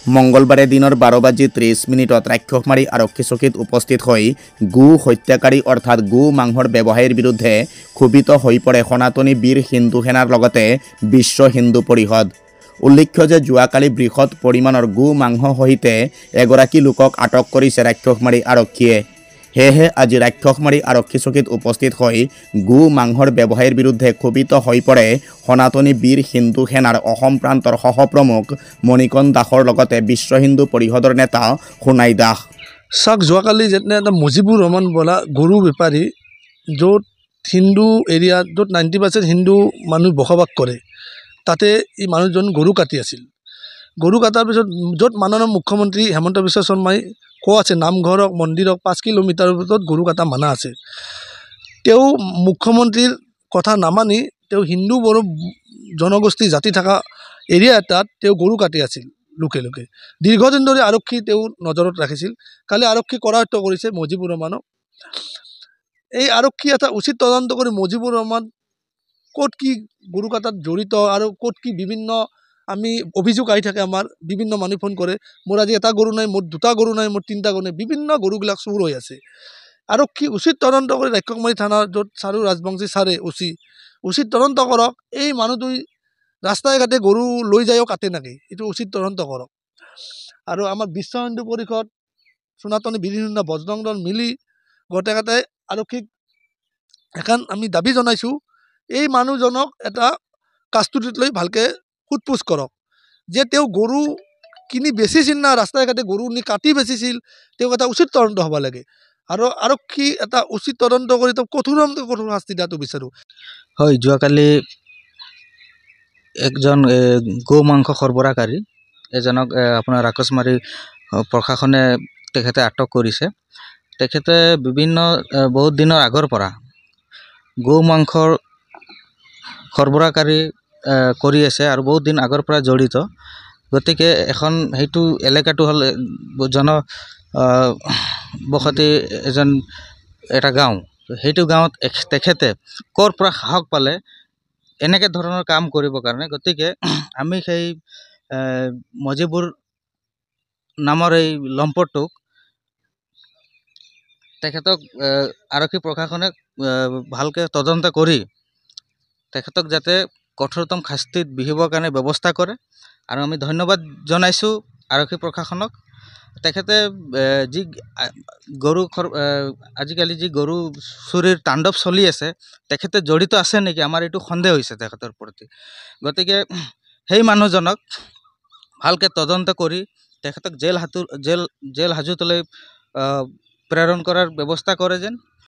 মঙ্গলবাৰে দিনৰ 12:30 ৰাক্ষসমাৰী আৰক্ষী চকীত উপস্থিত হৈ গো হত্যাকাৰী অৰ্থাৎ গো মাংসৰ ব্যৱসায়ীৰ বিৰুদ্ধে ক্ষোভিত হৈ পৰে সনাতনী বীৰ হিন্দু সেনাৰ লগতে বিশ্ব হিন্দু পৰিষদ। উল্লেখ্য যে যোৱাকালি বৃহৎ পৰিমাণৰ গো মাংস সহিতে এগৰাকী লোকক আটক কৰিছে ৰাক্ষসমাৰী আৰক্ষীয়ে। সেয়েহে আজি ৰাক্ষসমাৰী আৰক্ষী চকীত উপস্থিত হৈ গো মাংসৰ ব্যৱসায়ীৰ বিৰুদ্ধে ক্ষোভিত হৈ পৰে সনাতনী বীৰ হিন্দু সেনাৰ অসম প্ৰান্তৰ সহপ্ৰমুখ মণিকণ দাসৰ লগতে বিশ্ব হিন্দু পৰিষদৰ নেতা সোণাই দাস। চাওক, যোৱাকালি যেনে এটা মুজিবুৰ ৰহমান বোলা গৰু বেপাৰী, য'ত হিন্দু এৰিয়াত য'ত 90% হিন্দু মানুহ বসবাস কৰে, তাতে এই মানুহজন গৰু কাটি আছিল। গৰু কটাৰ পিছত য'ত মাননীয় মুখ্যমন্ত্ৰী হেমন্ত বিশ্ব শৰ্মাই কোৱা আছে নামঘৰ হওক মন্দিৰ হওক 5 কিলোমিটাৰৰ ভিতৰত গৰু কটা মানা আছে, তেওঁ মুখ্যমন্ত্ৰীৰ কথা নামানি তেওঁ হিন্দু বড়ো জনগোষ্ঠী জাতি থকা এৰিয়া এটাত তেওঁ গৰু কাটি আছিল লোকে লোকে। দীৰ্ঘদিন ধৰি আৰক্ষী তেওঁ নজৰত ৰাখিছিল। কালি আৰক্ষী কৰায়ত্ব কৰিছে মুজিবুৰ ৰহমানক। এই আৰক্ষী এটা উচিত তদন্ত কৰি মুজিবুৰ ৰহমান ক'ত কি গৰু কাটাত জড়িত আৰু ক'ত কি বিভিন্ন আমি অভিযোগ আহি থাকে, আমাৰ বিভিন্ন মানুহ ফোন কৰে, মোৰ আজি এটা গৰু নাই, মোৰ 2টা গৰু নাই, মোৰ 3টা গৰু নাই, বিভিন্ন গৰুবিলাক চুৰ হৈ আছে। আৰক্ষী উচিত তদন্ত কৰি ৰাক্ষসমাৰী থানাৰ য'ত চাৰু ৰাজবংশী ছাৰে উচিত তদন্ত কৰক। এই মানুহটোই ৰাস্তাই ঘাটে গৰু লৈ যায়ও কাটে নেকি, এইটো উচিত তদন্ত কৰক। আৰু আমাৰ বিশ্ব হিন্দু পৰিষদ, সনাতনী বীৰ হিন্দু বজৰং দল মিলি গোটেইকেইটাই আৰক্ষীক এখন আমি দাবী জনাইছোঁ, এই মানুহজনক এটা কাষ্টডিত লৈ ভালকৈ সোধ-পোছ কৰক যে তেওঁ গৰু কিনি বেচিছিল না ৰাস্তাই ঘাটে গৰু নি কাটি বেচিছিল, তেওঁক এটা উচিত তদন্ত হ'ব লাগে। আৰু আৰক্ষী এটা উচিত তদন্ত কৰি তেওঁক কঠোৰ শাস্তি দিয়াটো বিচাৰোঁ। হয়, যোৱাকালি একজন গো মাংস সৰবৰাহকাৰী এজনক আপোনাৰ ৰাক্ষসমাৰী প্ৰশাসনে তেখেতে আটক কৰিছে। তেখেতে বহুত দিনৰ আগৰ পৰা গো মাংসৰ সৰবৰাহকাৰী কৰি আছে আৰু বহুত দিন আগৰ পৰা জড়িত। গতিকে সেইটো এলেকাটো হ'ল জনবসতি এটা গাঁও। সেইটো গাঁৱত তেখেতে ক'ৰ পৰা সাহস পালে এনেকৈ ধৰণৰ কাম কৰিবৰ কাৰণে। গতিকে আমি সেই মুজিবুৰ নামৰ এই লম্পটটোক তেখেতক আৰক্ষী প্ৰশাসনে ভালকৈ তদন্ত কৰি তেখেতক যাতে কঠোৰতম শাস্তিত বিহিবৰ কাৰণে ব্যৱস্থা কৰে। আৰু আমি ধন্যবাদ জনাইছোঁ আৰক্ষী প্ৰশাসনক। তেখেতে যি আজিকালি যি গৰু চুৰিৰ তাণ্ডৱ চলি আছে, তেখেতে জড়িত আছে নেকি, আমাৰ এইটো সন্দেহ হৈছে তেখেতৰ প্ৰতি। গতিকে সেই মানুহজনক ভালকৈ তদন্ত কৰি তেখেতক জেল হাজতলৈ প্ৰেৰণ কৰাৰ ব্যৱস্থা কৰে যেন।